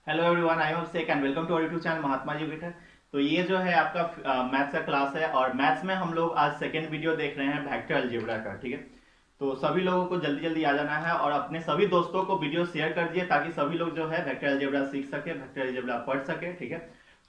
Hello everyone, I am Abhishek and welcome to our YouTube channel Mahatma ji educator. तो ये जो है आपका मैथ्स का क्लास है और मैथ्स में हम लोग आज सेकेंड वीडियो देख रहे हैं वेक्टर अलजेब्रा का। ठीक है, तो सभी लोगों को जल्दी जल्दी आ जाना है और अपने सभी दोस्तों को वीडियो शेयर कर दिए ताकि सभी लोग जो है वेक्टर अलजेब्रा सीख सके, वेक्टर अलजेब्रा पढ़ सके। ठीक है,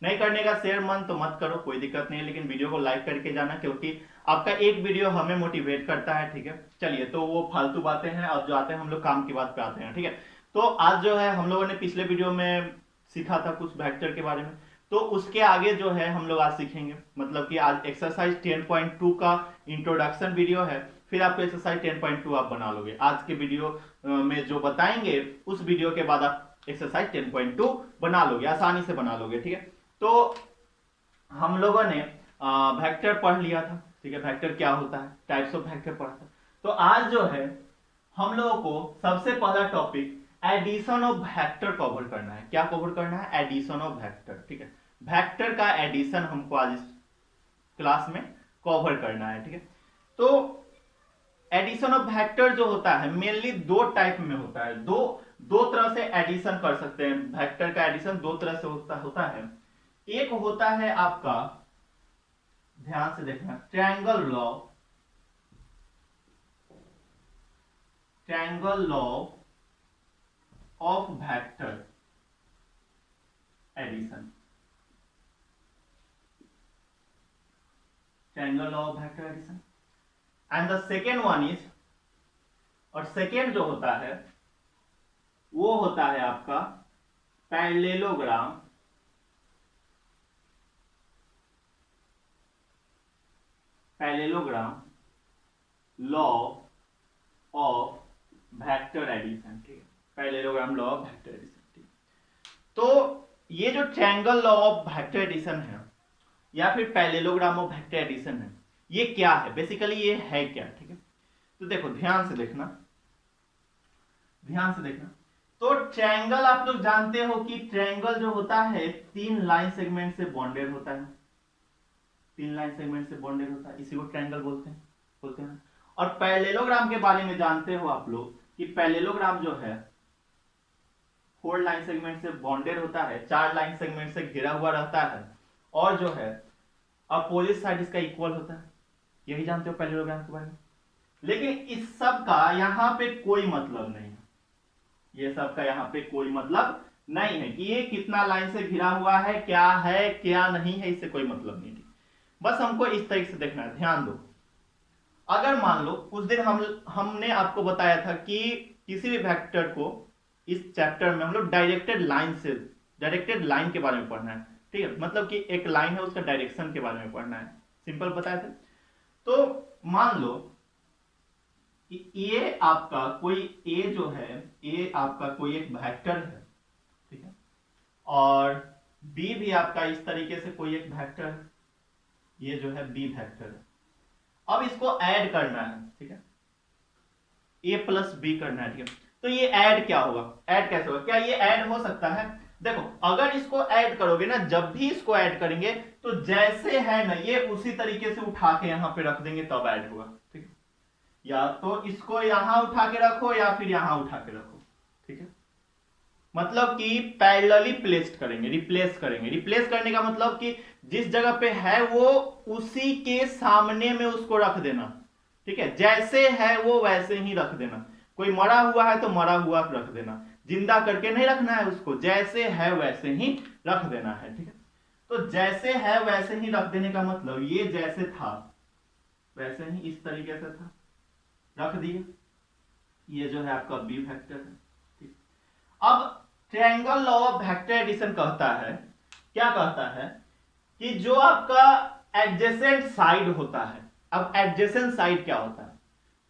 नहीं करने का शेयर मन तो मत करो, कोई दिक्कत नहीं है, लेकिन वीडियो को लाइक करके जाना क्योंकि आपका एक वीडियो हमें मोटिवेट करता है। ठीक है, चलिए तो वो फालतू बातें हैं और जो आते हैं हम लोग काम की बात पे आते हैं। ठीक है, तो आज जो है हम लोगों ने पिछले वीडियो में सीखा था कुछ वेक्टर के बारे में, तो उसके आगे जो है हम लोग आज सीखेंगे। मतलब कि आज एक्सरसाइज 10.2 का इंट्रोडक्शन वीडियो है, फिर आपको एक्सरसाइज 10.2 आप बना लोगे। आज के वीडियो में जो बताएंगे उस वीडियो के बाद आप एक्सरसाइज 10.2 बना लोगे, आसानी से बना लोगे। ठीक है, तो हम लोगों ने वेक्टर पढ़ लिया था। ठीक है, वेक्टर क्या होता है, टाइप्स ऑफ वेक्टर पढ़ा था। तो आज जो है हम लोगों को सबसे पहला topic addition of vector cover करना है। क्या कवर करना है? Addition of vector. ठीक है, वेक्टर का एडिशन हमको आज इस क्लास में कवर करना है। ठीक है, तो एडिशन ऑफ वेक्टर जो होता है मेनली दो टाइप में होता है। दो दो तरह से एडिशन कर सकते हैं। वेक्टर का एडिशन दो तरह से होता है। एक होता है आपका, ध्यान से देखना, triangle law, triangle law of vector addition, triangle law of vector addition. And the second one is, और सेकेंड जो होता है वो होता है आपका parallelogram, parallelogram law of vector addition. ठीक है, parallelogram law of vector addition. ठीक, तो ये जो triangle law of vector addition है या फिर पैरेललोग्राम ऑफ वेक्टर एडिशन है, ये क्या है बेसिकली, ये है क्या? ठीक है, तो देखो ध्यान से देखना, ध्यान से देखना। तो ट्रायंगल आप लोग जानते हो कि ट्रायंगल जो होता है तीन लाइन सेगमेंट से बॉन्डेड होता है। तीन लाइन सेगमेंट से बॉन्डेड होता है, इसी को ट्रायंगल बोलते हैं। और पैरेललोग्राम के बारे में जानते हो आप लोग कि पैरेललोग्राम जो है फोर लाइन सेगमेंट से बॉन्डेड होता है, चार लाइन सेगमेंट से घिरा हुआ रहता है, और जो है अपोजिट साइड इसका इक्वल होता है। यही जानते हो पैरेललोग्राम के बारे में। लेकिन इस सब का यहां पे कोई मतलब नहीं है। ये सब का यहां पे कोई मतलब नहीं है कि ये कितना लाइन से घिरा हुआ है, क्या नहीं है, इससे कोई मतलब नहीं है। बस हमको इस तरीके से देखना है। ध्यान दो, अगर मान लो उस दिन हमने आपको बताया था कि किसी भी वेक्टर को इस चैप्टर में हम लोग डायरेक्टेड लाइन के बारे में पढ़ना है। ठीक है, मतलब कि एक लाइन है उसका डायरेक्शन के बारे में पढ़ना है, सिंपल बताया था। तो मान लो कि ये आपका कोई ए जो है, ए आपका कोई एक वेक्टर है। ठीक है, और बी भी आपका इस तरीके से कोई एक वेक्टर है, ये जो है बी वेक्टर है। अब इसको ऐड करना है। ठीक है, ए प्लस बी करना है। ठीक है, तो ये ऐड क्या होगा, ऐड कैसे होगा, क्या ये ऐड हो सकता है? देखो अगर इसको ऐड करोगे ना, जब भी इसको ऐड करेंगे तो जैसे है ना ये उसी तरीके से उठा के यहां पे रख देंगे तब ऐड होगा। ठीक है, या तो इसको यहां उठा के रखो या फिर यहां उठा के रखो। ठीक है, मतलब कि पैरेलली प्लेस्ड करेंगे, रिप्लेस करेंगे। रिप्लेस करने का मतलब कि जिस जगह पे है वो उसी के सामने में उसको रख देना। ठीक है, जैसे है वो वैसे ही रख देना। कोई मरा हुआ है तो मरा हुआ रख देना, जिंदा करके नहीं रखना है उसको, जैसे है वैसे ही रख देना है। ठीक है, तो जैसे है वैसे ही रख देने का मतलब ये जैसे था वैसे ही इस तरीके से था, रख दिए। ये जो है आपका बी वेक्टर है। ठीक, अब triangle law of vector addition कहता है, क्या कहता है कि जो आपका एडजेसेंट साइड होता है। अब एडजेसेंट साइड क्या होता है?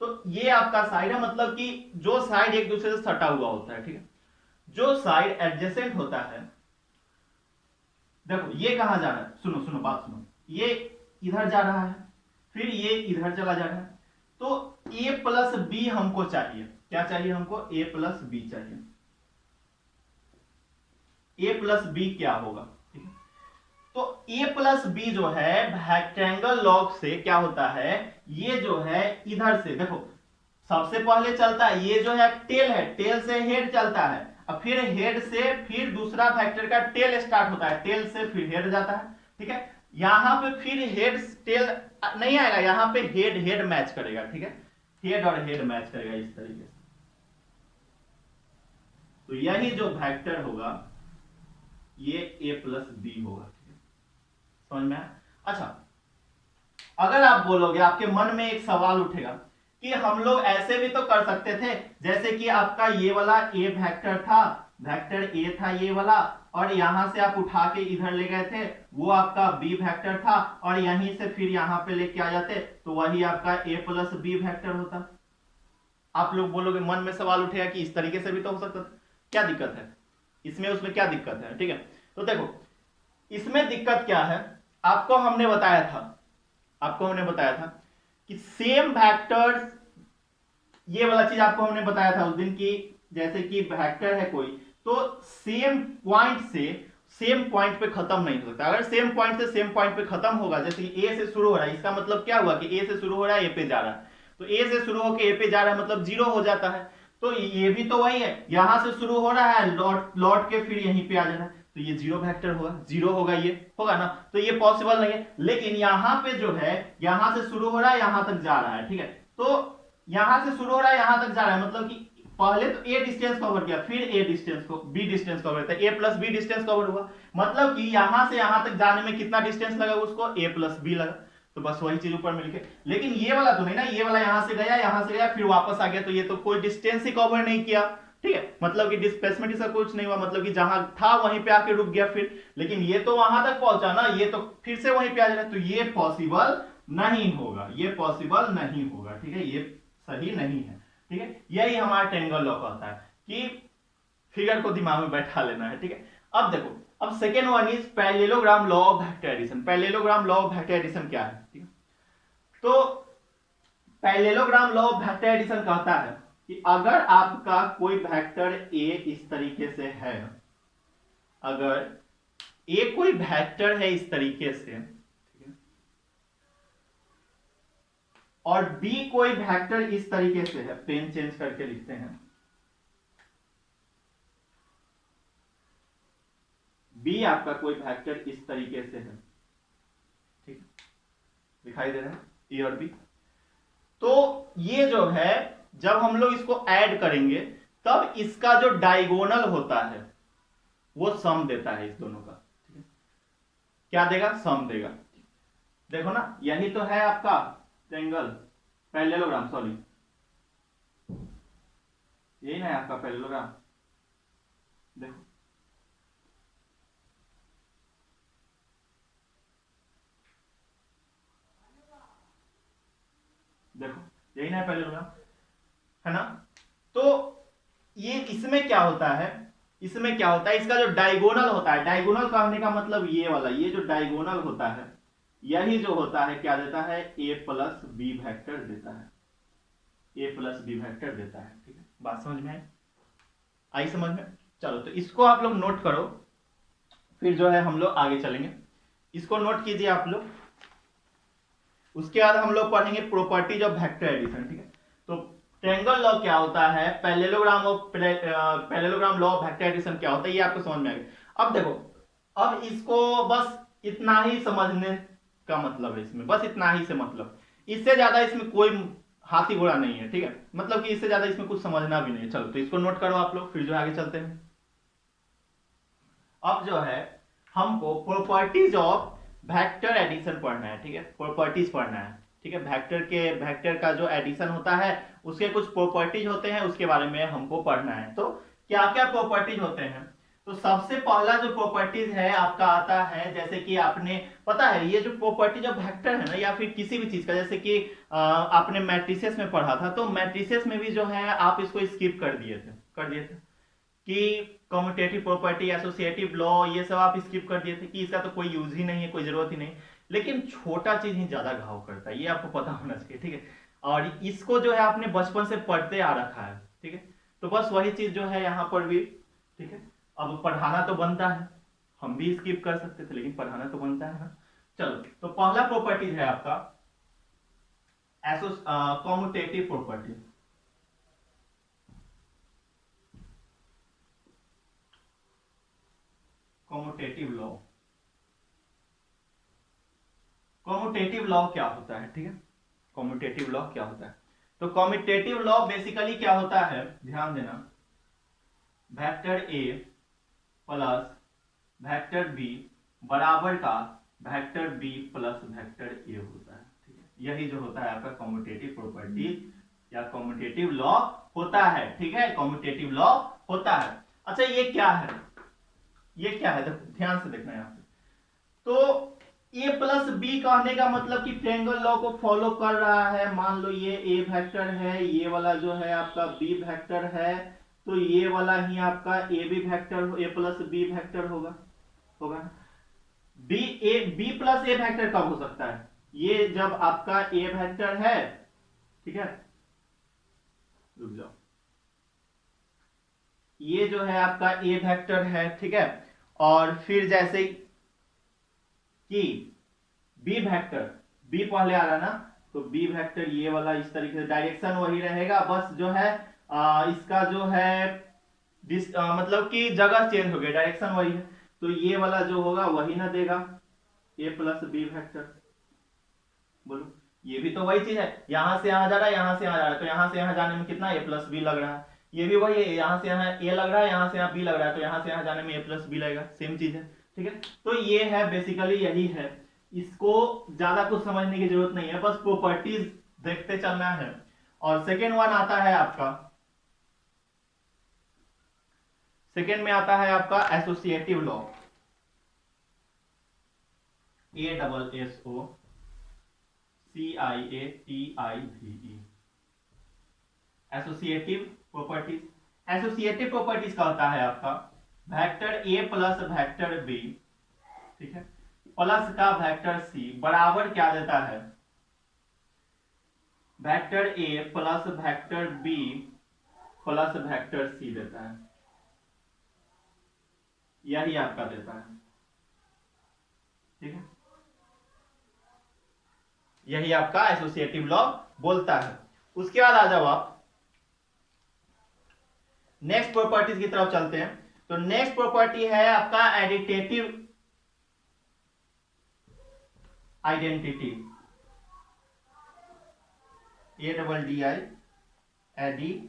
तो ये आपका साइड है, मतलब कि जो साइड एक दूसरे से सटा हुआ होता है। ठीक है, जो साइड एडजेसेंट होता है, देखो ये कहां जा रहा है, सुनो सुनो बात सुनो, ये इधर जा रहा है, फिर ये इधर चला जा रहा है। तो ए प्लस बी हमको चाहिए, क्या चाहिए हमको? ए प्लस बी चाहिए। ए प्लस बी क्या होगा? ठीक है, तो ए प्लस बी जो है रेक्टेंगल लॉग से क्या होता है, ये जो है इधर से देखो सबसे पहले चलता है, ये जो है टेल से हेड चलता है, अब फिर हेड से फिर दूसरा वेक्टर का टेल स्टार्ट होता है, टेल से फिर हेड जाता है, ठीक है। यहां पे फिर हेड टेल नहीं आएगा, यहां पे हेड हेड मैच करेगा, ठीक है, हेड और हेड मैच करेगा इस तरीके से। तो यही जो वेक्टर होगा ये a प्लस बी होगा, ठीक है, समझ में आया? अच्छा, अगर आप बोलोगे, आपके मन में एक सवाल उठेगा कि हम लोग ऐसे भी तो कर सकते थे, जैसे कि आपका ये वाला ए वेक्टर था, वेक्टर ए था ये वाला, और यहां से आप उठा के इधर ले गए थे, वो आपका बी वेक्टर था, और यहीं से फिर यहां पे लेके आ जाते तो वही आपका ए प्लस बी वेक्टर होता। आप लोग बोलोगे, मन में सवाल उठेगा कि इस तरीके से भी तो हो सकता था, क्या दिक्कत है इसमें, उसमें क्या दिक्कत है, ठीक है। तो देखो इसमें दिक्कत क्या है, आपको हमने बताया था, आपको हमने बताया था कि सेम वेक्टर्स, ये वाला चीज आपको हमने बताया था उस दिन की, जैसे कि वेक्टर है कोई, तो सेम पॉइंट से सेम पॉइंट पे खत्म नहीं हो सकता। अगर सेम पॉइंट से सेम पॉइंट पे खत्म होगा, जैसे कि ए से शुरू हो रहा है, इसका मतलब क्या हुआ कि ए से शुरू हो रहा है, ए पे जा रहा है, तो ए से शुरू होकर ए पे जा रहा है मतलब जीरो हो जाता है। तो ये भी तो वही है, यहां से शुरू हो रहा है, लौट लौट के फिर यहीं पे आ जाना है, तो ये जीरो वेक्टर होगा, जीरो होगा, ये होगा ना, तो ये पॉसिबल नहीं है। लेकिन यहां पे जो है, यहां से शुरू हो रहा है, यहां तक जा रहा है, ठीक है, तो यहां से शुरू हो रहा है, यहां तक जा रहा है, मतलब कि पहले तो ए डिस्टेंस कवर किया, फिर ए डिस्टेंस को बी डिस्टेंस कवर किया, ए प्लस बी डिस्टेंस कवर हुआ, मतलब कि यहां से यहां तक जाने में कितना डिस्टेंस लगा उसको, ए प्लस बी लगा, तो बस वही चीज ऊपर मिलके। लेकिन ये वाला तो नहीं ना, ये वाला यहां से गया फिर वापस आ गया, तो ये तो कोई डिस्टेंस ही कवर नहीं किया, ठीक है, मतलब कि डिस्प्लेसमेंट इसका कुछ नहीं हुआ, मतलब कि जहां था वहीं पे आके रुक गया फिर। लेकिन ये तो वहां तक पहुंचा ना, ये तो फिर से वहीं पे आ जाए, तो ये पॉसिबल नहीं होगा, ये पॉसिबल नहीं होगा, ठीक है, ये सही नहीं है, ठीक है। यही हमारा ट्रायंगल लॉ कहता है कि फिगर को दिमाग में बैठा लेना है, ठीक है। अब देखो, अब second one is parallelogram law of vector addition. Parallelogram law of vector addition क्या है, ठीक है, तो parallelogram law of vector addition कहता है कि अगर आपका कोई वेक्टर ए इस तरीके से है, अगर ए कोई वेक्टर है इस तरीके से, ठीक है, और बी कोई वेक्टर इस तरीके से है, पेन चेंज करके लिखते हैं, बी आपका कोई वेक्टर इस तरीके से है, ठीक, दिखाई दे रहा है ए और बी, तो ये जो है जब हम लोग इसको ऐड करेंगे तब इसका जो डायगोनल होता है वो सम देता है इस दोनों का, ठीक है, क्या देगा, सम देगा। देखो ना, यही तो है आपका ट्रायंगल, पैरेललोग्राम, सॉरी, यही ना है आपका पैरेललोग्राम, देखो देखो, यही ना है पैरेललोग्राम, है ना। तो ये इसमें क्या होता है, इसमें क्या होता है, इसका जो डायगोनल होता है, डायगोनल कहने का मतलब ये वाला, ये जो डायगोनल होता है, यही जो होता है क्या देता है, ए प्लस बी वेक्टर देता है, ए प्लस बी वेक्टर देता है, ठीक है, बात समझ में आई समझ में। चलो तो इसको आप लोग नोट करो, फिर जो है हम लोग आगे चलेंगे, इसको नोट कीजिए आप लोग। उसके बाद हम लोग पढ़ेंगे प्रॉपर्टीज ऑफ वेक्टर एडिशन, ठीक है। तो ट्रायंगल लॉ क्या होता है, parallelogram law of vector addition क्या होता है, ये आपको समझ में आएगा। अब देखो, अब इसको बस इतना ही समझने का मतलब है, इसमें बस इतना ही से मतलब, इससे ज्यादा इसमें कोई हाथी घोड़ा नहीं है, ठीक है, मतलब कि इससे ज्यादा इसमें कुछ समझना भी नहीं है। चलो तो इसको नोट करो आप लोग, फिर जो आगे चलते हैं। अब जो है हमको प्रॉपर्टीज ऑफ वेक्टर एडिशन पढ़ना है, ठीक है, प्रॉपर्टीज पढ़ना है, ठीक है, वेक्टर का जो एडिशन होता है उसके कुछ प्रॉपर्टीज होते हैं, उसके बारे में हमको पढ़ना है। तो क्या क्या प्रॉपर्टीज होते हैं, तो सबसे पहला जो प्रॉपर्टीज है आपका आता है, जैसे कि आपने पता है ये जो प्रॉपर्टीज ऑफ वेक्टर है ना, या फिर किसी भी चीज का, जैसे कि आपने मैट्रिसेस में पढ़ा था, तो मैट्रिसेस में भी जो है आप इसको स्किप कर दिए थे कि कम्यूटेटिव प्रॉपर्टी, एसोसिएटिव लॉ, ये सब आप स्किप कर दिए थे कि इसका तो कोई यूज ही नहीं है, कोई जरूरत ही नहीं। लेकिन छोटा चीज ही ज्यादा घाव करता है, ये आपको पता होना चाहिए, ठीक है, और इसको जो है आपने बचपन से पढ़ते आ रखा है, ठीक है, तो बस वही चीज जो है यहाँ पर भी, ठीक है। अब पढ़ाना तो बनता है, हम भी स्किप कर सकते थे, लेकिन पढ़ाना तो बनता है ना। चलो तो पहला प्रॉपर्टीज है आपका commutative property. Commutative law. Commutative law क्या होता है, ठीक है, कॉम्यूटेटिव लॉ क्या होता है? तो कॉम्यूटेटिव लॉ बेसिकली क्या होता है, ध्यान देना, वेक्टर ए प्लस वेक्टर बी बराबर का vector B plus vector A होता है, ठीक है। यही जो होता है आपका कॉम्यूटेटिव प्रॉपर्टीज या कॉम्यूटेटिव लॉ होता है, ठीक है, कॉम्यूटेटिव लॉ होता है। अच्छा ये क्या है, ये क्या है, ध्यान से देखना यहाँ पे। तो ए प्लस बी कहने का मतलब कि ट्रायंगल लॉ को फॉलो कर रहा है। मान लो ये ए वेक्टर है, ये वाला जो है आपका बी वेक्टर है, तो ये वाला ही आपका A B vector, A plus B vector होगा बी प्लस ए वेक्टर कब हो सकता है? ये जब आपका ए वेक्टर है, ठीक है, रुक जाओ, ये जो है आपका ए वेक्टर है, ठीक है, और फिर जैसे कि बी वेक्टर, बी पहले आ रहा ना, तो बी वेक्टर ये वाला इस तरीके से, डायरेक्शन वही रहेगा, बस जो है इसका जो है मतलब कि जगह चेंज हो गया, डायरेक्शन वही है, तो ये वाला जो होगा वही ना देगा ए प्लस बी वेक्टर। बोलो, ये भी तो वही चीज है, यहां से यहां जा रहा है, यहां से यहां जा रहा है, तो यहां से यहां जाने में कितना ए प्लस बी लग रहा है, ये भी वही है, यहां से यहां ए लग रहा है, यहां से यहां बी लग रहा है, तो यहां से यहां जाने में ए प्लस बी लगेगा, सेम चीज है, ठीक है। तो ये है बेसिकली, यही है, इसको ज्यादा कुछ समझने की जरूरत नहीं है, बस प्रॉपर्टीज देखते चलना है। और सेकेंड वन आता है आपका, सेकेंड में आता है आपका associative law, ASSOCIATIVE, associative properties. Associative properties का होता है आपका वेक्टर ए प्लस वेक्टर बी, ठीक है, प्लस का वेक्टर सी बराबर क्या देता है, वेक्टर ए plus vector B plus vector C देता है, यही आपका देता है, ठीक है, यही आपका एसोसिएटिव लॉ बोलता है। उसके बाद आ जाओ आप नेक्स्ट प्रॉपर्टीज की तरफ चलते हैं। तो नेक्स्ट प्रॉपर्टी है आपका additive identity, ADDI, additive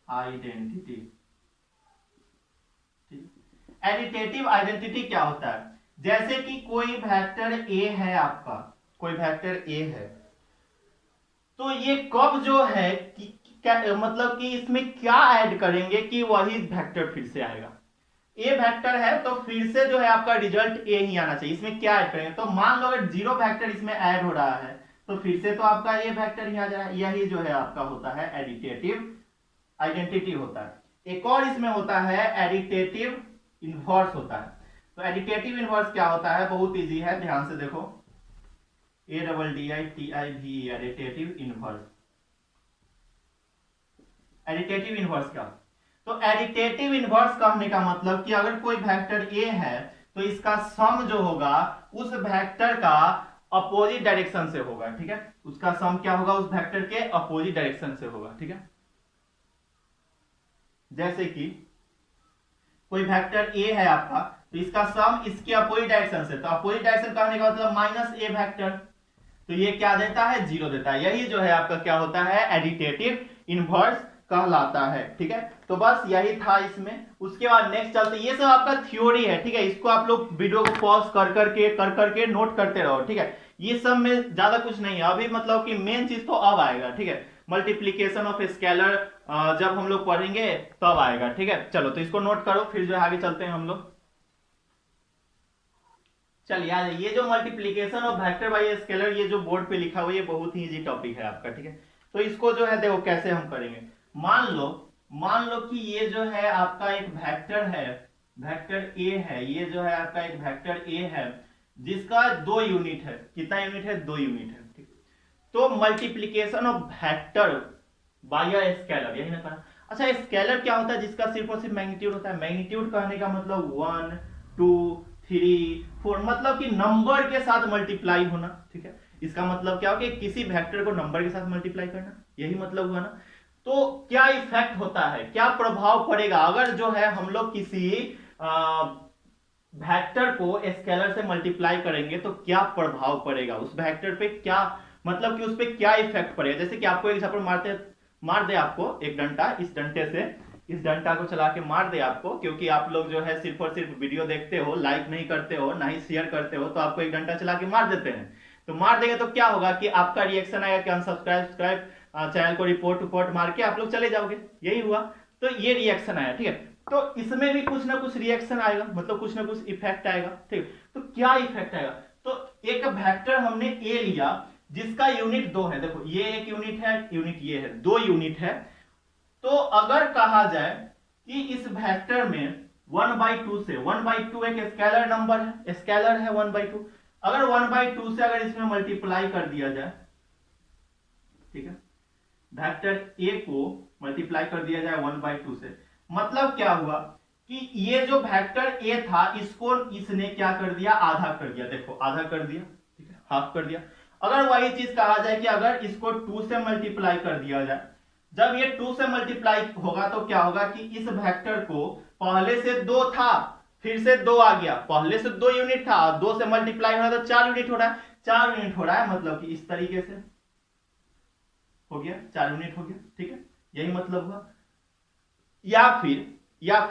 identity. Additive identity क्या होता है? जैसे कि कोई वेक्टर ए है आपका, कोई वेक्टर ए है, तो ये कब जो है कि मतलब कि इसमें क्या ऐड करेंगे कि वही वेक्टर फिर से आएगा। ए वेक्टर है तो फिर से जो है आपका रिजल्ट ए ही आना चाहिए, इसमें क्या ऐड करेंगे? तो मान लो अगर जीरो वेक्टर इसमें ऐड हो रहा है तो फिर से तो आपका ए वेक्टर ही आ जाए, यही जो है आपका होता है एडिटिव आइडेंटिटी होता है। एक और इसमें होता है एडिटिव इनवर्स होता है। तो एडिटिव इनवर्स क्या होता है? बहुत इजी है, ध्यान से देखो, ADDITIVE, additive inverse. Additive inverse क्या? तो एडिटिव इनवर्स कहने का मतलब कि अगर कोई वेक्टर ए है तो इसका सम जो होगा उस वेक्टर का अपोजिट डायरेक्शन से होगा, ठीक है, उसका सम क्या होगा? उस वेक्टर के अपोजिट डायरेक्शन से होगा, ठीक है। जैसे कि कोई वेक्टर ए है आपका तो इसका सम इसके अपोजिट डायरेक्शन से, तो अपोजिट डायरेक्शन कहने का मतलब माइनस ए वेक्टर, तो ये क्या देता है? जीरो देता है। यही जो है आपका क्या होता है? एडिटिव इनवर्स कहलाता है, ठीक है। तो बस यही था इसमें। उसके बाद नेक्स्ट चलते, ये सब आपका थ्योरी है, ठीक है, इसको आप लोग वीडियो को पॉज कर करके नोट करते रहो, ठीक है। ये सब में ज्यादा कुछ नहीं है अभी, मतलब कि मेन चीज तो अब आएगा, ठीक है, मल्टीप्लीकेशन ऑफ स्केलर जब हम लोग पढ़ेंगे तब आएगा, ठीक है। चलो तो इसको नोट करो, फिर जो है आगे चलते हैं हम लोग। चलिए, ये जो multiplication of vector by scalar, ये जो बोर्ड पे लिखा हुआ है, ये बहुत ही इजी टॉपिक है आपका, ठीक है। तो इसको जो है देखो कैसे हम करेंगे। मान लो कि ये जो है आपका एक वेक्टर है, वेक्टर ए है, ये जो है आपका एक वेक्टर ए है जिसका 2 यूनिट है। कितना यूनिट है? 2 यूनिट है, ठीक। तो multiplication of vector by scalar, यही ना करना। अच्छा, स्केलर क्या होता है? जिसका सिर्फ और सिर्फ मैग्नीट्यूड होता है। मैग्नीट्यूड कहने का मतलब 1 2 3 4, मतलब कि नंबर के साथ मल्टीप्लाई होना, ठीक है। इसका मतलब क्या हो कि किसी वेक्टर को नंबर के साथ मल्टीप्लाई करना, यही मतलब हुआ ना। तो क्या इफेक्ट होता है, क्या प्रभाव पड़ेगा अगर जो है हम लोग किसी वेक्टर को स्केलर से मल्टीप्लाई करेंगे, तो क्या प्रभाव पड़ेगा उस वेक्टर पे, क्या मतलब कि उस पे क्या इफेक्ट पड़ेगा। जैसे कि आपको एग्जांपल मार दे आपको एक डंडा, इस डंडे से इस डंडा को चला के मार दे आपको, क्योंकि आप लोग जो है सिर्फ और सिर्फ वीडियो देखते हो, लाइक नहीं करते हो, ना ही शेयर करते हो, तो आपको एक डंडा चला के मार देते हैं। तो मार देंगे तो क्या होगा कि आपका रिएक्शन आएगा कि अनसब्सक्राइब चैनल को रिपोर्ट मार के आप लोग चले जाओगे, यही हुआ। तो ये रिएक्शन आया, ठीक है। तो इसमें भी कुछ ना कुछ रिएक्शन आएगा, मतलब कुछ ना कुछ इफेक्ट आएगा, ठीक। तो क्या इफेक्ट आएगा, तो एक वेक्टर हमने ए लिया जिसका यूनिट 2 है, देखो ये एक यूनिट है, यूनिट ये है, 2 यूनिट है। तो अगर कहा जाए कि इस वेक्टर में 1/2 से, 1/2 एक स्केलर नंबर है, स्केलर है 1/2, अगर 1/2 से अगर इसमें मल्टीप्लाई कर दिया जाए, ठीक है, वेक्टर ए को मल्टीप्लाई कर दिया जाए 1/2 से, मतलब क्या हुआ कि ये जो वेक्टर ए था इसको इसने क्या कर दिया, आधा कर दिया, देखो आधा कर दिया, ठीक है, हाफ कर दिया। अगर वही चीज कहा जाए कि अगर इसको 2 से मल्टीप्लाई कर दिया जाए, जब ये 2 से मल्टीप्लाई होगा तो क्या होगा कि इस वेक्टर को पहले से 2 था, फिर से 2 आ गया, पहले से 2 यूनिट था, 2 से मल्टीप्लाई हो रहा है तो 4 यूनिट हो रहा है, 4 यूनिट हो रहा है, मतलब कि इस तरीके से हो गया, 4 यूनिट हो गया, ठीक है, यही मतलब हुआ। या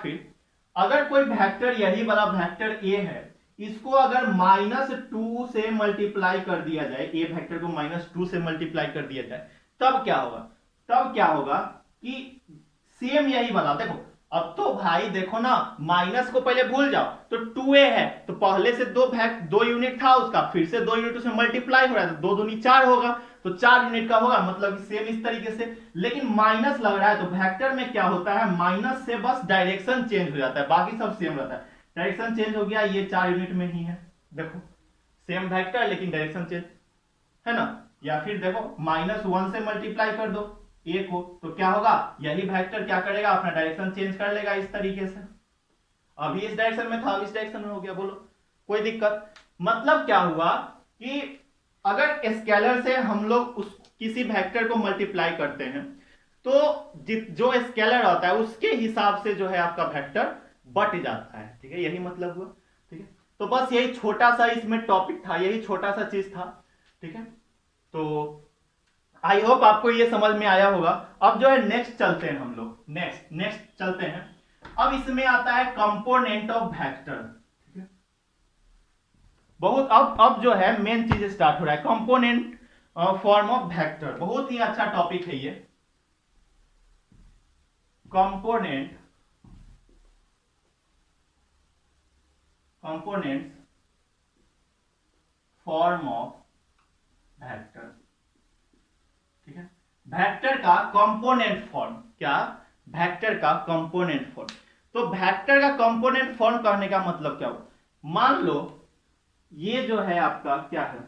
फिर अगर कोई वेक्टर, यही वाला वेक्टर ए है, इसको अगर -2 से मल्टीप्लाई कर दिया जाए, ए वेक्टर को -2 से मल्टीप्लाई कर दिया जाए, तब क्या होगा, तब क्या होगा कि सेम यही वाला, देखो अब तो भाई देखो ना, माइनस को पहले भूल जाओ, तो 2a है, तो पहले से 2 यूनिट था उसका, फिर से 2 यूनिट उसमें मल्टीप्लाई हो रहा है, तो 2 दूनी 4 होगा, तो 4 यूनिट का होगा, मतलब सेम इस तरीके से। लेकिन माइनस लग रहा है तो वेक्टर में क्या होता है, माइनस से बस डायरेक्शन चेंज हो जाता है, बाकी सब सेम रहता है, डायरेक्शन चेंज हो गया, ये 4 यूनिट में ही है, देखो सेम वेक्टर लेकिन डायरेक्शन चेंज है ना। या फिर देखो -1 से मल्टीप्लाई कर दो ए को, तो क्या होगा, यही वेक्टर क्या करेगा, अपना डायरेक्शन चेंज कर लेगा इस तरीके से, अभी इस डायरेक्शन में था, अब इस डायरेक्शन में हो गया, बोलो कोई दिक्कत। मतलब क्या हुआ कि अगर स्केलर से हम लोग उस किसी वेक्टर को मल्टीप्लाई करते हैं, तो जो स्केलर होता है उसके हिसाब से जो है आपका वेक्टर बट जाता है, ठीक है, यही मतलब हुआ, ठीक है। तो बस यही छोटा सा इसमें टॉपिक था, यही छोटा सा चीज था, ठीक है। तो आई होप आपको ये समझ में आया होगा। अब जो है नेक्स्ट चलते हैं हम लोग, नेक्स्ट चलते हैं। अब इसमें आता है कंपोनेंट ऑफ वेक्टर, ठीक है। बहुत अब जो है मेन चीज स्टार्ट हो रहा है, कंपोनेंट फॉर्म ऑफ वेक्टर, बहुत ही अच्छा टॉपिक है ये, कंपोनेंट्स फॉर्म ऑफ वेक्टर, ठीक है। वेक्टर का कंपोनेंट फॉर्म, क्या, वेक्टर का कंपोनेंट फॉर्म। तो वेक्टर का कंपोनेंट फॉर्म कहने का मतलब क्या हो, मान लो ये जो है आपका क्या है,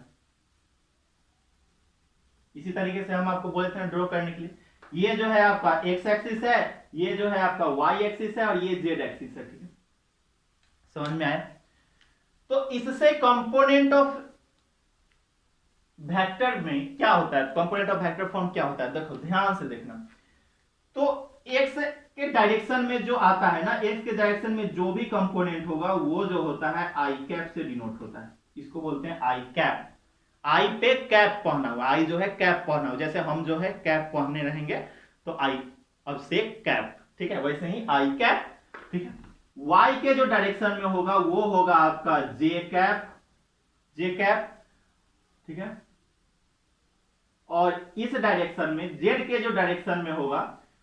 इसी तरीके से हम आपको बोले थे ड्रॉ करने के लिए, ये जो है आपका एक्स एक्सिस है, ये जो है आपका वाई एक्सिस है, और ये जेड एक्सिस है, ठीक है, समझ में आया। तो इससे कंपोनेंट ऑफ वेक्टर में क्या होता है, कंपोनेंट ऑफ वेक्टर फॉर्म क्या होता है, देखो ध्यान से देखना। तो एक्स के डायरेक्शन में जो आता है ना, एक्स के डायरेक्शन में जो भी कंपोनेंट होगा वो जो होता है आई कैप से डिनोट होता है, इसको बोलते हैं आई कैप, आई पे कैप पहना हुआ, आई जो है कैप पहना हुआ, जैसे हम जो है कैप पहने रहेंगे तो आई अब से कैप, ठीक है, वैसे ही आई कैप, ठीक है। वाई के जो डायरेक्शन में होगा वो होगा आपका जे कैप, ठीक है। और इस डायरेक्शन में जेड के जो डायरेक्शन में होगा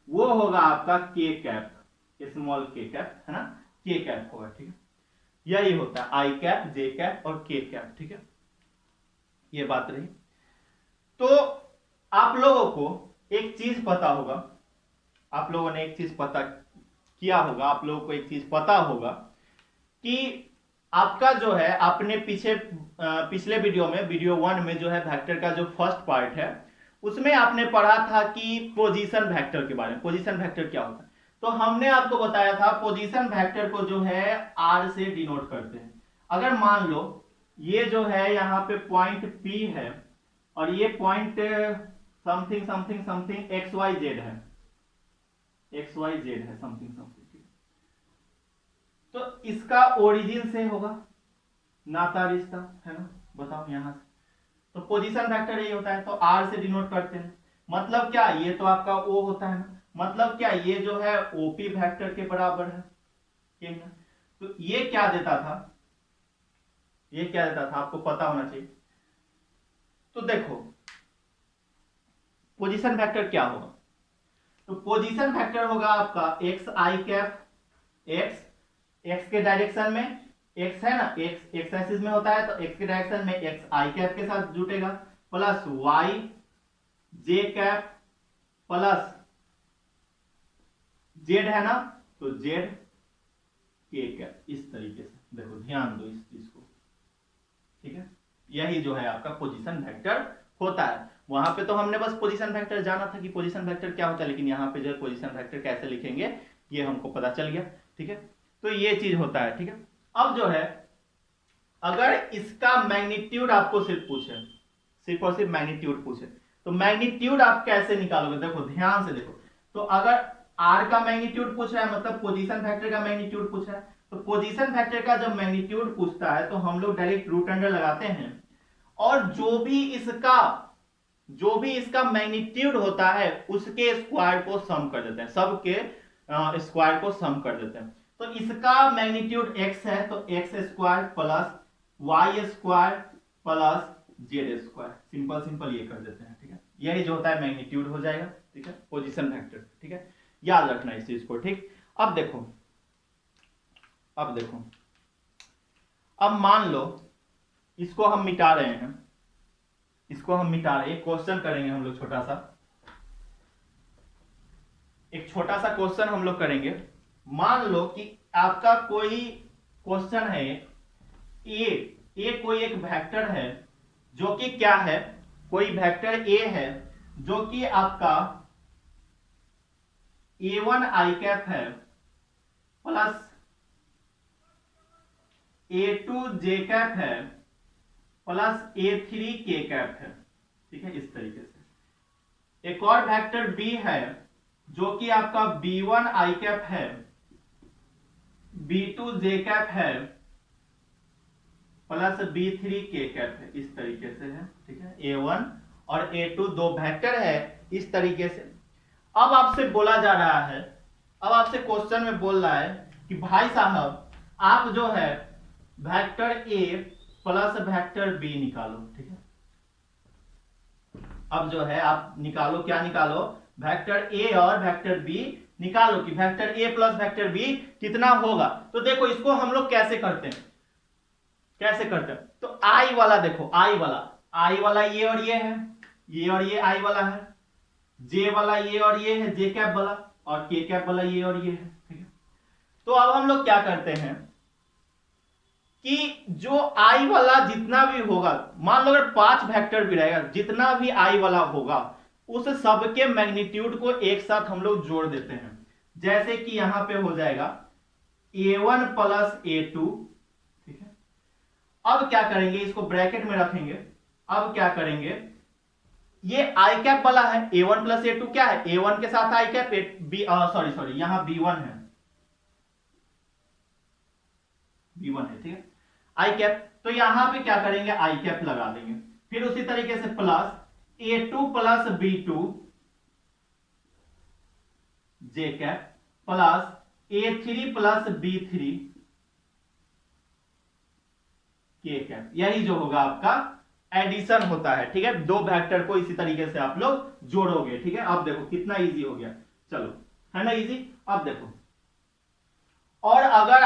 वो होगा आपका के कैप, स्मॉल के कैप, है ना, के कैप होगा, ठीक है। यही होता है आई कैप, जे कैप और के कैप, ठीक है, ये बात रही। तो आप लोगों को एक चीज पता होगा, आप लोगों ने एक चीज पता किया होगा, आप लोगों को एक चीज पता होगा कि आपका जो है आपने पिछले वीडियो में, वीडियो 1 में जो है वेक्टर का जो फर्स्ट पार्ट है उसमें आपने पढ़ा था कि पोजीशन वेक्टर के बारे में, पोजीशन वेक्टर क्या होता है। तो हमने आपको बताया था पोजीशन वेक्टर को जो है आर से डिनोट करते हैं। अगर मान लो ये जो है यहाँ पे पॉइंट P है और ये point something something something XYZ है, एक्स वाई जेड है समथिंग समथिंग। तो इसका ओरिजिन से होगा नाता रिश्ता, है ना, बताओ यहां से। तो पोजीशन वेक्टर ये होता है, तो आर से डिनोट करते हैं। मतलब क्या, ये तो आपका ओ होता है ना, मतलब क्या ये जो है ओपी वेक्टर के बराबर है, ठीक है। तो ये क्या देता था, ये क्या देता था आपको पता होना चाहिए। तो देखो पोजीशन वेक्टर क्या होगा, तो पोजीशन वेक्टर होगा आपका एक्स आई कैप, एक्स के डायरेक्शन में, एक्स है ना, एक्स एक्सिस में होता है, तो एक्स के डायरेक्शन में एक्स आई कैप के साथ जुटेगा, प्लस वाई जे कैप प्लस जेड है ना, तो जेड के कैप, इस तरीके से। देखो ध्यान दो इस चीज को, ठीक है। यही जो है आपका पोजीशन वेक्टर होता है। वहां पे तो हमने बस पोजीशन वेक्टर जाना था कि पोजीशन वेक्टर क्या होता है, लेकिन यहाँ पे जो है पोजीशन वेक्टर कैसे लिखेंगे ये हमको पता चल गया, ठीक है। तो ये चीज होता है, ठीक है। अब जो है अगर इसका मैग्नीट्यूड आपको सिर्फ पूछे, सिर्फ और सिर्फ मैग्नीट्यूड पूछे, तो मैग्नीट्यूड आप कैसे निकालोगे, देखो ध्यान से देखो। तो अगर आर का मैग्नीट्यूड पूछ रहा है, मतलब पोजीशन फैक्टर का मैग्नीट्यूड पूछ रहा है, तो पोजीशन फैक्टर का जब मैग्नीट्यूड पूछता है तो हम लोग डायरेक्ट रूट अंडर लगाते हैं, और जो भी इसका मैग्नीट्यूड होता है उसके स्क्वायर को सम कर देते हैं, सबके स्क्वायर को सम कर देते हैं। तो इसका मैग्नीट्यूड x है, तो x square plus y square plus Z square, simple simple ये कर देते हैं, ठीक है। यही जो होता है मैग्नीट्यूड हो जाएगा, ठीक है, पोजीशन वेक्टर, ठीक है। याद रखना इस चीज को, ठीक। अब देखो अब मान लो इसको हम मिटा रहे हैं, इसको हम मिटा रहे हैं, क्वेश्चन करेंगे हम लोग छोटा सा, एक छोटा सा क्वेश्चन हम लोग करेंगे। मान लो कि आपका कोई क्वेश्चन है, ए कोई एक वेक्टर है जो कि क्या है, कोई वेक्टर ए है जो कि आपका a1 आई कैप है प्लस a2 जे कैप है प्लस a3 के कैप है, ठीक है, इस तरीके से। एक और वेक्टर b है जो कि आपका b1 आई कैप है, b2 जे कैप है प्लस b3 के कैप है, इस तरीके से है, ठीक है। a1 और a2 दो वेक्टर है इस तरीके से। अब आपसे बोला जा रहा है, अब आपसे क्वेश्चन में बोल रहा है कि भाई साहब आप जो है vector a plus vector b निकालो, ठीक है। अब जो है आप निकालो, क्या निकालो, वेक्टर a और वेक्टर b निकालो कि vector a plus vector b कितना होगा। तो देखो इसको हम लोग कैसे करते हैं, तो i वाला देखो, i वाला ये और ये है, ये और ये i वाला है, j वाला ये और ये है j कैप वाला, और k कैप वाला ये और ये है, ठीक है। तो अब हम लोग क्या करते हैं कि जो i वाला जितना भी होगा, मान लो अगर 5 वेक्टर भी रहेगा, जितना भी i वाला होगा उस सबके मैग्नीट्यूड को एक साथ हम लोग जोड़ देते हैं। जैसे कि यहां पे हो जाएगा a1 प्लस a2, ठीक है। अब क्या करेंगे, इसको ब्रैकेट में रखेंगे। अब क्या करेंगे, ये आई कैप वाला है, a1 प्लस a2 क्या है, a1 के साथ आई कैप, सॉरी यहां b1 है, b1 है, ठीक है, आई कैप। तो यहां पे क्या करेंगे, आई कैप लगा देंगे। फिर उसी तरीके से plus a2 plus b2 j cap plus a3 plus b3 k cap. यही जो होगा आपका एडिशन होता है, ठीक है। दो वेक्टर को इसी तरीके से आप लोग जोड़ोगे, ठीक है। अब देखो कितना इजी हो गया, चलो, है ना इजी। अब देखो, और अगर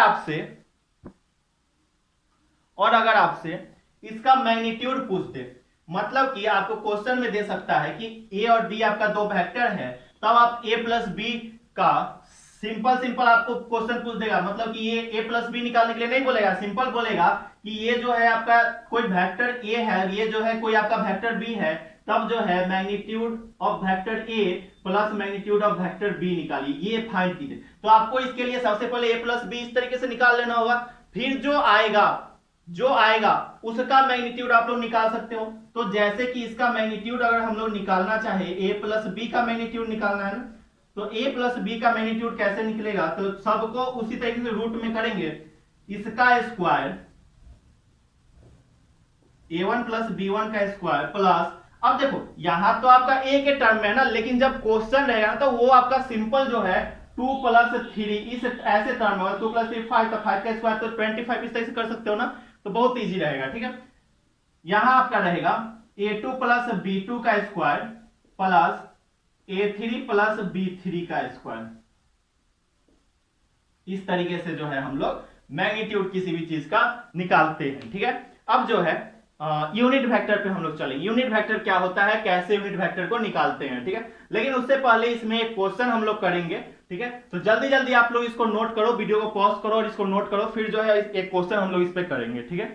आपसे इसका मैग्नीट्यूड पूछ दे, मतलब कि आपको क्वेश्चन में दे सकता है कि ए और बी आपका दो वेक्टर है, तब आप ए प्लस बी का सिंपल आपको क्वेश्चन पूछ देगा, मतलब कि ये ए प्लस बी निकालने के लिए नहीं बोलेगा, सिंपल बोलेगा कि ये जो है आपका कोई वेक्टर ए है, ये जो है कोई आपका वेक्टर बी है, तब जो है magnitude of vector A plus magnitude of vector B निकालिए, ये फाइंड कीजिए। तो आपको इसके लिए सबसे पहले ए प्लस बी इस तरीके से निकाल लेना होगा, फिर जो आएगा उसका मैग्नीट्यूड आप लोग निकाल सकते हो। तो जैसे कि इसका मैग्नीट्यूड अगर हम लोग निकालना चाहे, ए प्लस बी का मैग्नीट्यूड निकालना है ना, तो a प्लस बी का मैग्नीट्यूड कैसे निकलेगा, तो सबको उसी तरीके से रूट में करेंगे, इसका स्क्वायर a1 प्लस b1 का स्क्वायर प्लस, अब देखो यहां तो आपका a के टर्म में है ना, लेकिन जब क्वेश्चन रहेगा ना तो वो आपका सिंपल जो है 2 प्लस 3 इस ऐसे टर्म में 2 प्लस 3 5, तो 5 का स्क्वायर तो 25 इस तरह से कर सकते हो ना, तो बहुत इजी रहेगा। ठीक है, यहां आपका रहेगा a2 प्लस b2 का square plus a3 plus b3 का स्क्वायर। इस तरीके से जो है हम लोग मैग्नीट्यूड किसी भी चीज का निकालते हैं। ठीक है, अब जो है यूनिट वेक्टर पे हम लोग चलेंगे। यूनिट वेक्टर क्या होता है, कैसे यूनिट वेक्टर को निकालते हैं। ठीक है, लेकिन उससे पहले इसमें एक क्वेश्चन हम लोग करेंगे। ठीक है, तो जल्दी जल्दी आप लोग इसको नोट करो, वीडियो को पॉज करो और इसको नोट करो, फिर जो है एक क्वेश्चन हम लोग इस पे करेंगे। ठीक है,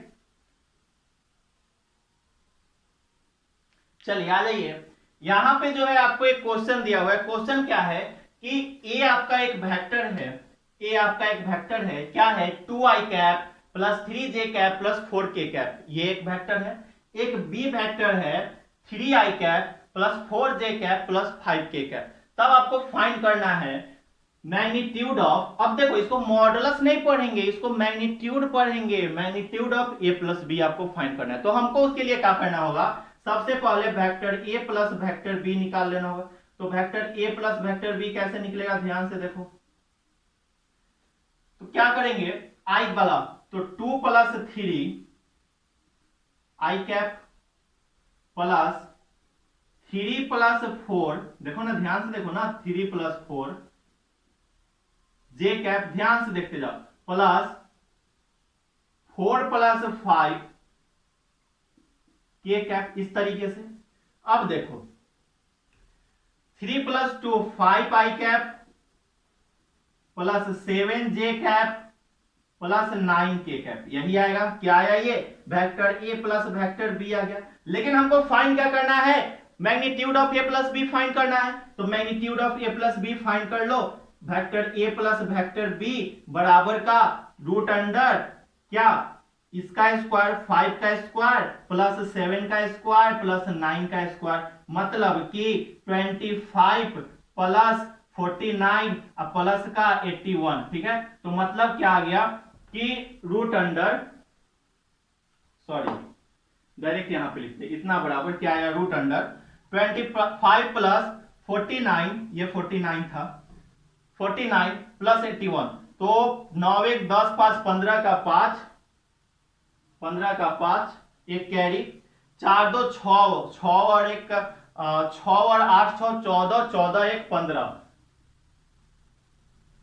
चलिए आ जाइए। यहां पे जो है आपको एक क्वेश्चन दिया हुआ है। क्वेश्चन क्या है कि ए आपका एक वेक्टर है, ए आपका एक वेक्टर है, क्या है 2i cap plus 3j cap plus 4k cap, ये एक वेक्टर है। एक बी वेक्टर है 3i cap plus 4j cap plus 5k cap. तब आपको फाइंड करना है मैग्नीट्यूड ऑफ, अब देखो इसको मॉडुलस नहीं पढ़ेंगे, इसको मैग्नीट्यूड पढ़ेंगे। Magnitude of A plus B आपको फाइंड करना है। तो हमको उसके लिए क्या करना होगा, सबसे पहले वेक्टर ए प्लस वेक्टर बी निकाल लेना होगा। तो वेक्टर ए प्लस वेक्टर बी कैसे निकलेगा, ध्यान से देखो। तो क्या करेंगे, आई वाला तो 2 प्लस 3 आई कैप प्लस 3 प्लस 4, देखो ना ध्यान से देखो ना, 3 प्लस 4 जे कैप, ध्यान से देखते जाओ, प्लस 4 प्लस 5 के कैप, इस तरीके से। अब देखो 3 plus 2 5 i cap plus 7 j cap plus 9 k cap, यही आएगा। क्या आया, ये वेक्टर ए प्लस वेक्टर बी आ गया। लेकिन हमको फाइंड क्या करना है, magnitude of A plus b find करना है। तो magnitude of A plus b find कर लो। वेक्टर ए प्लस वेक्टर बी बराबर का रूट अंडर क्या, इसका स्क्वायर 5 का स्क्वायर प्लस 7 का स्क्वायर प्लस 9 का स्क्वायर, मतलब कि 25 प्लस 49 और प्लस का 81। ठीक है, तो मतलब क्या आ गया कि रूट अंडर, सॉरी डायरेक्ट यहां पे लिखते, इतना बराबर क्या आया, रूट अंडर 25 प्लस 49, ये 49 था, 49 प्लस 81, तो 9 1 10 5 15 का 5, 15 का 5, एक कैरी, 4 2 6 6 और 1 6 और 8 6 14 14 1 15,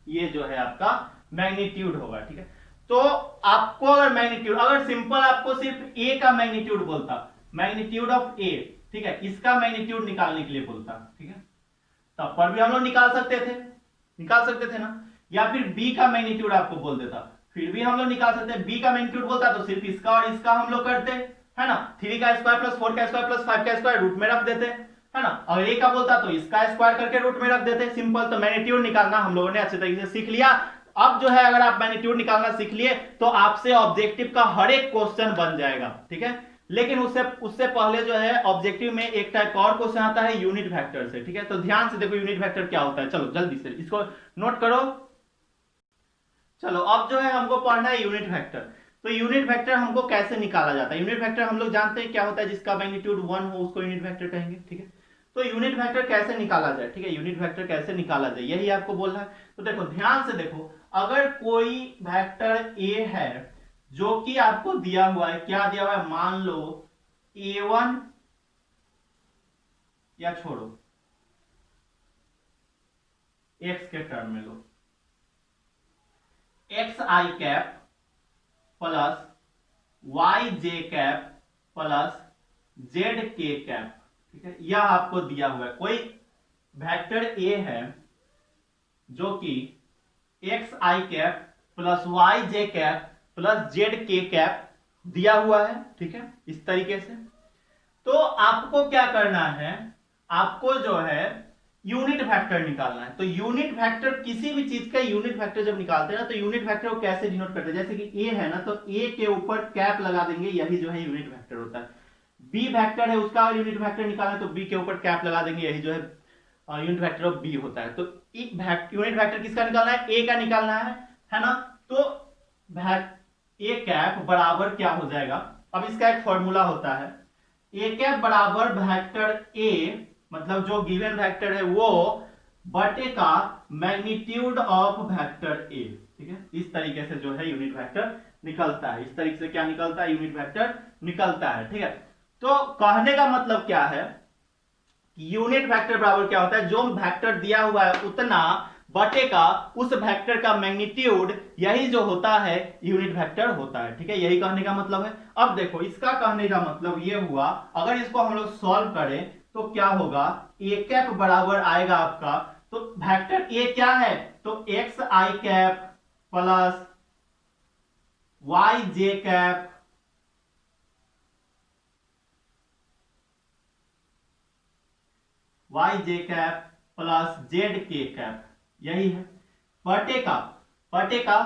ये जो है आपका मैग्नीट्यूड होगा। ठीक है, तो आपको अगर मैग्नीट्यूड, अगर सिंपल आपको सिर्फ ए का मैग्नीट्यूड बोलता, मैग्नीट्यूड ऑफ ए, ठीक है, इसका मैग्नीट्यूड निकालने के लिए बोलता, ठीक है, तब पर भी हम लोग निकाल सकते थे ना। या फिर बी का मैग्नीट्यूड आपको बोल देता, फिर भी हम लोग निकाल सकते हैं। बी का मैग्नीट्यूड बोलता तो सिर्फ इसका और इसका हम लोग करते, है ना, 3 का स्क्वायर प्लस 4 का स्क्वायर प्लस 5 का स्क्वायर रूट में रख देते, है ना। अगर ए का बोलता तो इसका स्क्वायर करके रूट में रख देते, सिंपल। तो मैग्नीट्यूड निकालना हम लोगों ने अच्छे तरीके से सीख लिया। अब जो है अगर आप मैग्नीट्यूड निकालना सीख लिए तो आपसे ऑब्जेक्टिव का हर एक क्वेश्चन बन जाएगा। ठीक है, लेकिन उससे पहले जो है ऑब्जेक्टिव में एक टाइप और क्वेश्चन आता है यूनिट वेक्टर से। ठीक है, तो ध्यान से देखो यूनिट वेक्टर क्या होता है। चलो जल्दी से इसको नोट करो। चलो अब जो है हमको पढ़ना है यूनिट वेक्टर। तो यूनिट वेक्टर हमको कैसे निकाला जाता है। यूनिट वेक्टर हम लोग जानते हैं क्या होता है, जिसका मैग्नीट्यूड 1 हो उसको यूनिट वेक्टर कहेंगे। ठीक है, तो यूनिट वेक्टर कैसे निकाला जाए, ठीक है, यूनिट वेक्टर कैसे निकाला जाए यही आपको बोलना है। तो देखो ध्यान से देखो, अगर कोई वेक्टर ए है जो कि आपको दिया हुआ है, क्या दिया हुआ है, मान लो a1, या छोड़ो x के टर्म में लो, xi cap plus yj cap plus zk cap. ठीक है, यह आपको दिया हुआ है। कोई वेक्टर ए है जो कि xi cap plus yj cap plus zk cap दिया हुआ है। ठीक है, इस तरीके से। तो आपको क्या करना है, आपको जो है यूनिट वेक्टर निकालना है। तो यूनिट वेक्टर, किसी भी चीज का यूनिट वेक्टर जब निकालते हैं ना, तो यूनिट वेक्टर को कैसे डिनोट करते हैं, जैसे कि ए है ना, तो ए के ऊपर कैप लगा देंगे, यही जो है यूनिट वेक्टर होता है। बी वेक्टर है, उसका यूनिट वेक्टर निकालना है तो बी के ऊपर कैप लगा देंगे, यही जो है यूनिट वेक्टर ऑफ बी होता है। तो यूनिट वेक्टर किसका निकालना है, ए का निकालना है ना। तो ए कैप बराबर क्या हो जाएगा, अब इसका एक फॉर्मूला होता है, ए कैप बराबर वेक्टर ए, मतलब जो गिवन वेक्टर है वो बटे का मैग्नीट्यूड ऑफ वेक्टर ए। ठीक है, इस तरीके से जो है यूनिट वेक्टर निकलता है, इस तरीके से क्या निकलता है, यूनिट वेक्टर निकलता है। ठीक है, तो कहने का मतलब क्या है, यूनिट वेक्टर बराबर क्या होता है, जो वेक्टर दिया हुआ है उतना बटे का उस वेक्टर का मैग्नीट्यूड, यही जो होता है यूनिट वेक्टर होता है। ठीक है, यही कहने का मतलब है। अब देखो इसका कहने का मतलब ये हुआ, अगर इसको हम लोग सॉल्व करें तो क्या होगा, ए कैप बराबर आएगा आपका, तो वेक्टर ए क्या है, तो एक्स आई कैप प्लस वाई जे कैप वाई जे कैप प्लस जेड के कैप, यही है बटे का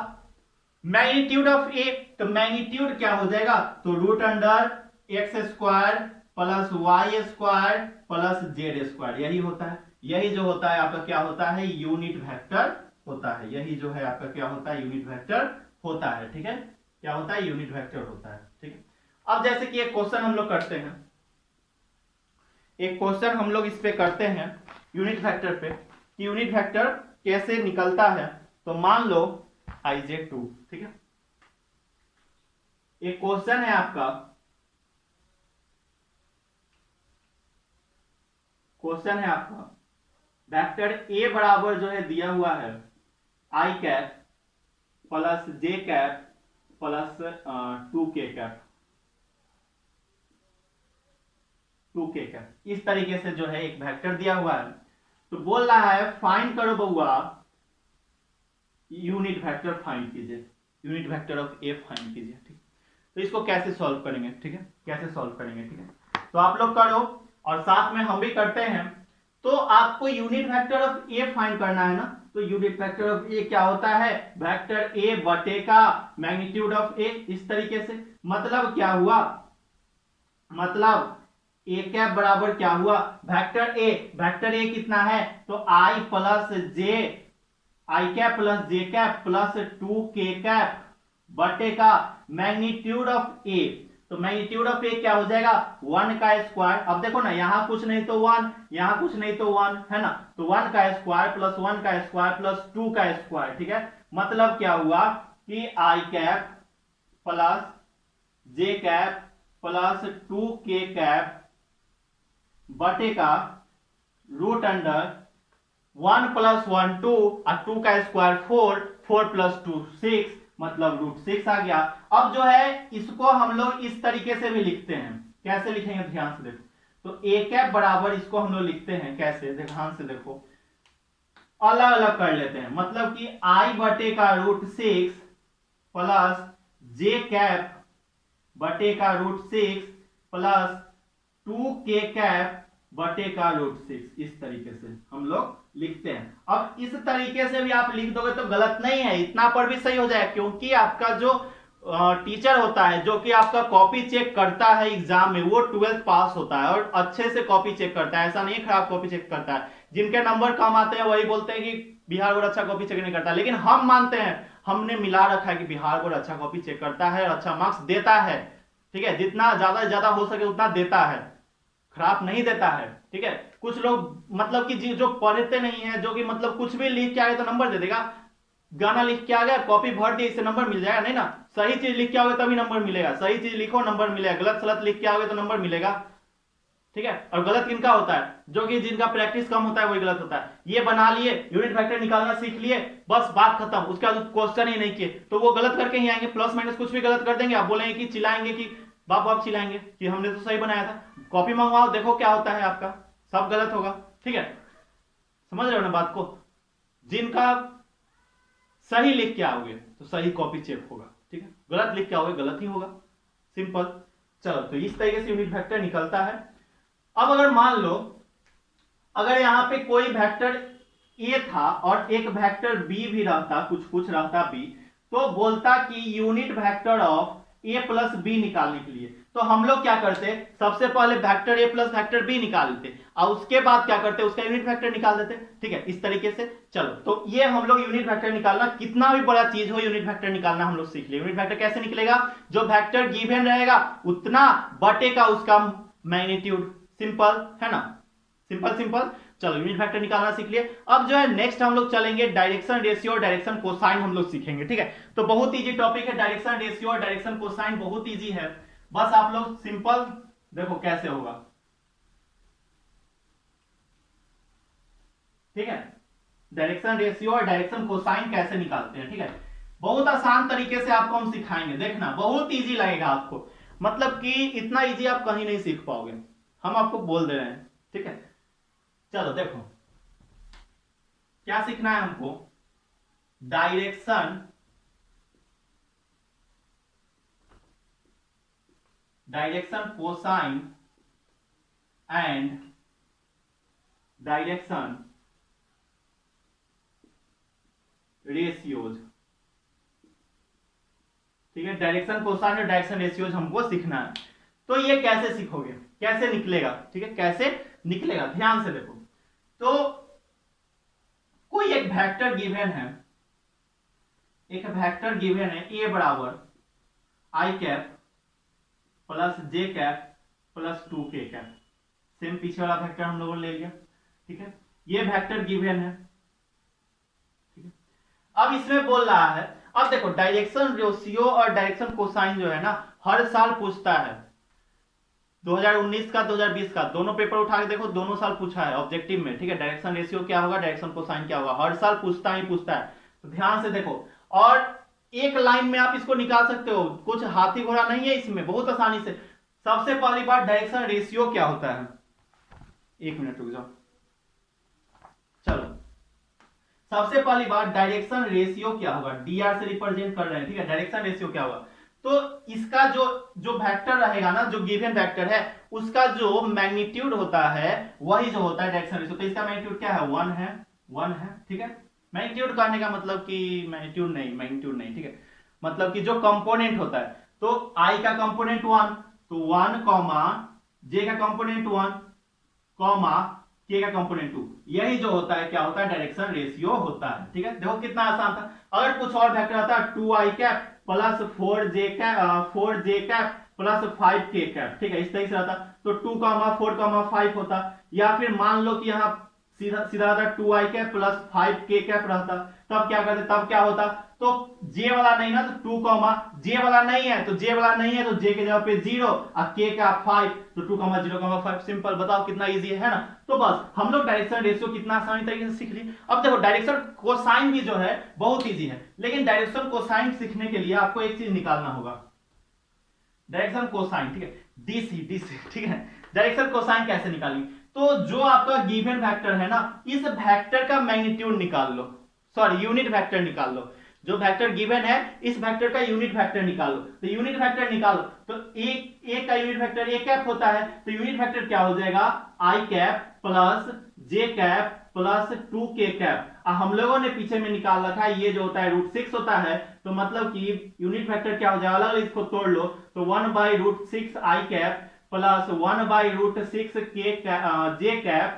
मैग्नीट्यूड ऑफ ए, तो मैग्नीट्यूड क्या हो जाएगा, तो root under X square plus Y square plus Z square, यही होता है। यही जो होता है आपका क्या होता है, यूनिट वेक्टर होता है। यही जो है आपका क्या होता है, यूनिट वेक्टर होता है। ठीक है, क्या होता है, यूनिट वेक्टर होता है। ठीक है, अब जैसे कि एक क्वेश्चन हम लोग करते हैं, एक क्वेश्चन हम लोग इस पे करते हैं यूनिट वेक्टर पे, कि यूनिट वेक्टर कैसे निकलता है। तो मान लो IJ2, ठीक है, एक क्वेश्चन है आपका, क्वेश्चन है आपका वेक्टर ए बराबर जो है दिया हुआ है i cap plus j cap plus 2k cap, 2k cap, इस तरीके से जो है एक वेक्टर दिया हुआ है। तो बोल रहा है फाइंड करो बउआ यूनिट वेक्टर फाइंड कीजिए, unit vector of A find कीजिए। ठीक, तो इसको कैसे सॉल्व करेंगे, ठीक है, कैसे सॉल्व करेंगे। ठीक है, तो आप लोग करो और साथ में हम भी करते हैं। तो आपको unit vector of A find करना है ना, तो यूनिट वेक्टर ऑफ ए क्या होता है, वेक्टर ए बटे का मैग्नीट्यूड ऑफ ए, इस तरीके से। मतलब क्या हुआ, मतलब ए कैप बराबर क्या हुआ, वेक्टर ए कितना है, तो आई प्लस जे, आई cap plus j cap plus 2k cap बटे का मैग्नीट्यूड ऑफ ए। तो मैग्नीट्यूड ऑफ ए क्या हो जाएगा, 1 का स्क्वायर। अब देखो ना, यहां कुछ नहीं तो 1, यहां कुछ नहीं तो 1 है ना, तो 1 का स्क्वायर प्लस 1 का स्क्वायर प्लस 2 का स्क्वायर। ठीक है, मतलब क्या हुआ कि आई cap plus j cap plus 2k cap बटे का रूट अंडर 1 प्लस 1 2 और 2 का स्क्वायर 4, 4 प्लस 2 6, मतलब रूट 6 आ गया। अब जो है इसको हम लोग इस तरीके से भी लिखते हैं, कैसे लिखेंगे ध्यान से देखो, तो ए कैप बराबर इसको हम लोग लिखते हैं कैसे, ध्यान से देखो, अलग अलग कर लेते हैं। मतलब कि आई बटे का रूट 6 प्लस जे कैप बटे का रूट 6 प्लस 2k कैप बटे का रूट 6, इस तरीके से हम लोग लिखते हैं। अब इस तरीके से भी आप लिख दोगे तो गलत नहीं है, इतना पर भी सही हो जाए, क्योंकि आपका जो टीचर होता है जो कि आपका कॉपी चेक करता है एग्जाम में, वो 12th पास होता है और अच्छे से कॉपी चेक करता है, ऐसा नहीं खराब कॉपी चेक करता है। जिनके नंबर कम आते हैं वही बोलते हैं कि बिहार बोर्ड अच्छा कॉपी चेक नहीं करता, लेकिन हम मानते हैं, हमने मिला रखा है कि बिहार बोर्ड अच्छा कॉपी चेक करता है और अच्छा मार्क्स देता है। ठीक है, जितना ज्यादा से ज्यादा हो सके उतना देता है, खराब नहीं देता है। ठीक है, कुछ लोग मतलब कि जो पढ़ते नहीं है, जो कि मतलब कुछ भी लिख के आ गए तो नंबर दे देगा, गाना लिख के आ गया कॉपी भर दिए इससे नंबर मिल जाएगा, नहीं ना, सही चीज लिख के आओगे तभी नंबर मिलेगा, सही चीज लिखो नंबर मिलेगा, गलत सलत लिख के आओगे तो नंबर मिलेगा। ठीक है, और गलत किनका होता है, जो कि जिनका प्रैक्टिस कम होता है वही गलत होता है। ये बना लिए, यूनिट वेक्टर निकालना सीख लिए, बस बात खत्म, उसके बाद क्वेश्चन ही नहीं किए तो वो गलत करके ही आएंगे, प्लस माइनस कुछ भी गलत कर देंगे, आप बोलेंगे कि चिल्लाएंगे कि बाप चिल्लाएंगे कि हमने तो सही बनाया था, कॉपी मंगवाओ देखो क्या होता है आपका, सब गलत होगा। ठीक है, समझ रहे हो ना बात को, जिनका सही लिख के आओगे तो सही कॉपी चेक होगा, ठीक है, गलत लिख के आओगे गलत ही होगा, सिंपल। चलो, तो इस तरीके से यूनिट वेक्टर निकलता है। अब अगर मान लो अगर यहां पे कोई वेक्टर ए था और एक वेक्टर बी भी रहता, कुछ रहता बी, तो बोलता कि unit vector of A plus B निकालने के लिए, तो हम लोग क्या करते, सबसे पहले वेक्टर ए प्लस वेक्टर बी निकाल लेते और उसके बाद क्या करते, उसका यूनिट वेक्टर निकाल देते। ठीक है, इस तरीके से। चलो, तो ये हम लोग यूनिट वेक्टर निकालना, कितना भी बड़ा चीज हो यूनिट वेक्टर निकालना हम लोग सीख लिए। यूनिट वेक्टर कैसे निकलेगा, जो वेक्टर गिवन रहेगा उतना बटे का उसका मैग्नीट्यूड। सिंपल है ना, सिंपल सिंपल। चलो, यूनिट वेक्टर निकालना सीख लिए। अब जो है नेक्स्ट हम लोग चलेंगे डायरेक्शन रेशियो और डायरेक्शन कोसाइन हम लोग सीखेंगे। ठीक है, तो बहुत इजी टॉपिक है डायरेक्शन रेशियो और डायरेक्शन कोसाइन, बहुत इजी है। बस आप लोग सिंपल देखो कैसे होगा। ठीक है, डायरेक्शन रेशियो और डायरेक्शन कोसाइन कैसे निकालते हैं। ठीक है, बहुत आसान तरीके से आपको हम सिखाएंगे, देखना बहुत इजी लगेगा आपको। मतलब कि इतना इजी आप कहीं नहीं सीख पाओगे, हम आपको बोल दे रहे हैं। ठीक है, चलो देखो क्या सीखना है हमको, direction cosine and direction ratios. ठीक है, डायरेक्शन कोसाइन और डायरेक्शन रेशियोज हमको सीखना है। तो ये कैसे सीखोगे, कैसे निकलेगा। ठीक है, कैसे निकलेगा, ध्यान से देखो। तो कोई एक वेक्टर गिवन है, एक वेक्टर गिवन है ए बराबर i cap plus j cap plus 2k cap. Same पीछे वाला वेक्टर हम लोगों ने ले लिया। ठीक है, ये वेक्टर गिवन है। ठीक है, अब इसमें बोल रहा है, अब देखो डायरेक्शन रेशियो और डायरेक्शन कोसाइन जो है ना, हर साल पूछता है। 2019 का 2020 का दोनों पेपर उठा के देखो, दोनों साल पूछा है ऑब्जेक्टिव में। ठीक है, डायरेक्शन रेशियो क्या होगा, डायरेक्शन कोसाइन क्या होगा, हर साल पूछता ही पूछता है। तो ध्यान से देखो, और एक लाइन में आप इसको निकाल सकते हो, कुछ हाथी घोड़ा नहीं है इसमें, बहुत आसानी से। सबसे पहली बात, डायरेक्शन रेशियो क्या होता है, एक मिनट रुक जाओ। चलो, सबसे पहली बात डायरेक्शन रेशियो क्या होगा, डीआर से रिप्रेजेंट कर रहे हैं। ठीक है, डायरेक्शन रेशियो क्या होगा, तो इसका जो जो वेक्टर रहेगा ना, जो गिवन वेक्टर है, उसका जो मैग्नीट्यूड होता है वही जो होता है डायरेक्शन रेशियो। तो इसका मैग्नीट्यूड क्या है, 1 है, 1 है। ठीक है, मैग्नीट्यूड कहने का मतलब कि मैग्नीट्यूड नहीं। ठीक है, मतलब कि जो कंपोनेंट होता है, तो आई का कंपोनेंट 1, तो 1 कॉमा जे का कंपोनेंट 1 कॉमा के का कंपोनेंट 2, यही जो होता है क्या होता है, डायरेक्शन रेशियो होता है। ठीक है, देखो कितना आसान था। अगर कुछ और वेक्टर आता है 2i cap plus 4j cap plus 5k cap, ठीक है, इस तरीके से रहता तो 2,4,5 होता। या फिर मान लो कि यहाँ सीधा सीधा रहता 2i cap plus 5k cap रहता, तब क्या करते, तब क्या होता, तो जे वाला नहीं ना, तो 2 कॉमा जे वाला नहीं है, तो जे वाला नहीं है तो जे के जगह पे 0 और के का 5, तो 2,0,5। सिंपल, बताओ कितना इजी है ना। तो बस हम लोग डायरेक्शन रेशियो कितना आसानी तरीके से सीख लिए। अब देखो डायरेक्शन कोसाइन भी जो है बहुत इजी है, लेकिन डायरेक्शन कोसाइन सीखने के लिए आपको एक चीज निकालना होगा, डायरेक्शन कोसाइन। ठीक है, डीसी। ठीक है, डायरेक्शन कोसाइन कैसे निकालेंगे, तो जो आपका गिवन वेक्टर है ना, इस वेक्टर का मैग्नीट्यूड निकाल लो, सॉरी यूनिट वेक्टर निकाल लो। जो वेक्टर गिवन है इस वेक्टर का यूनिट वेक्टर निकालो। तो यूनिट वेक्टर निकालो, तो एक का यूनिट वेक्टर ए कैप होता है, तो यूनिट वेक्टर क्या हो जाएगा, आई cap plus j cap plus 2k cap. हम लोगों ने पीछे में निकाल रखा है, ये जो होता है √6 होता है, तो मतलब कि यूनिट वेक्टर क्या हो जाएगा, अलग इसको तोड़ लो, तो 1/√6 आई कैप प्लस 1/√6 जे कैप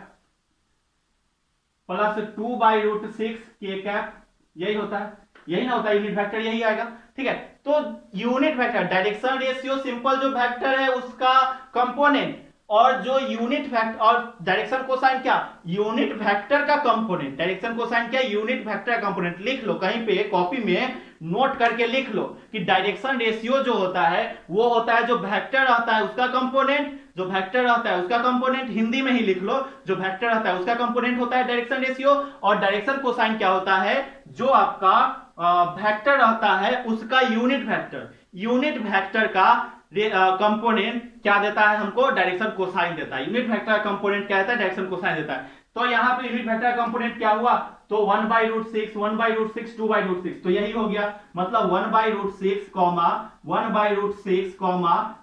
प्लस 2/√6 के कैप, यही होता है, यही ना होता है यूनिट वेक्टर, यही आएगा। ठीक है, तो unit vector direction ratio simple जो वेक्टर है उसका कंपोनेंट, और जो यूनिट वेक्टर और डायरेक्शन कोसाइन क्या, यूनिट वेक्टर का कंपोनेंट। डायरेक्शन कोसाइन क्या, यूनिट वेक्टर का कंपोनेंट। लिख लो कहीं पे कॉपी में नोट करके लिख लो कि डायरेक्शन रेशियो जो होता है वो होता है जो वेक्टर रहता है उसका कंपोनेंट, जो वेक्टर रहता है उसका कंपोनेंट, हिंदी में ही लिख लो, जो वेक्टर रहता है उसका कंपोनेंट होता है डायरेक्शन रेशियो। और डायरेक्शन कोसाइन क्या होता है, जो आपका वेक्टर रहता है उसका यूनिट वेक्टर का कंपोनेंट क्या देता है हमको, डायरेक्शन कोसाइन देता है। यूनिट वेक्टर का कंपोनेंट क्या देता है, डायरेक्शन कोसाइन देता है। तो यहाँ पे यूनिट वेक्टर का कंपोनेंट क्या हुआ, तो 1/√6 2/√6, तो यही हो गया, मतलब 1/√6 1/√6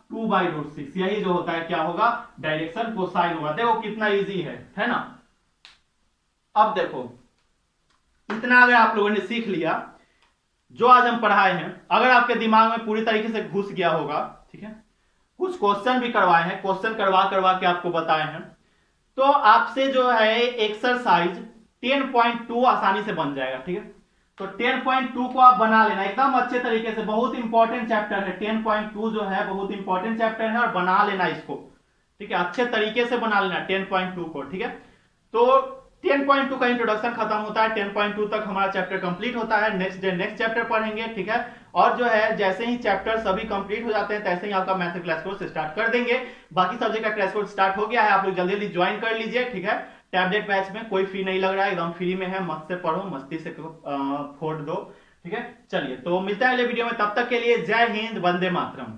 2/√6, यही जो होता है क्या होगा, डायरेक्शन कोसाइन होगा। देखो कितना इजी है ना। अब देखो इतना अगर आप लोगों ने सीख लिया जो आज हम पढ़ाए हैं, अगर आपके दिमाग में पूरी तरीके से घुस गया होगा, ठीक है, कुछ क्वेश्चन भी करवाए हैं, क्वेश्चन करवा करवा के आपको बताए हैं। तो आपसे जो है एक्सरसाइज 10.2 आसानी से बन जाएगा, ठीक है। तो 10.2 को आप बना लेना एकदम अच्छे तरीके से, बहुत इंपॉर्टेंट चैप्टर है 10.2 जो है, बहुत इंपॉर्टेंट चैप्टर है, और बना लेना इसको, ठीक है, अच्छे तरीके से बना लेना 10.2 को, ठीक है। तो 10.2 का इंट्रोडक्शन खत्म होता है, 10.2 तक हमारा चैप्टर कंप्लीट होता है। नेक्स्ट डे नेक्स्ट चैप्टर पढ़ेंगे, ठीक है। और जो है जैसे ही चैप्टर सभी कंप्लीट हो जाते हैं तैसे ही आपका मैथ क्लास कोर्स स्टार्ट कर देंगे। बाकी सब्जेक्ट का क्लास कोर्स स्टार्ट हो गया है, आप लोग जल्दी जल्दी ज्वाइन कर लीजिए, ठीक है। टैबलेट बैच में कोई फी नहीं लग रहा है, एकदम फ्री में है, मस्त से पढ़ो, मस्ती से फोड़ दो, ठीक है। चलिए तो मिलता है अगले वीडियो में, तब तक के लिए जय हिंद, वंदे मातरम।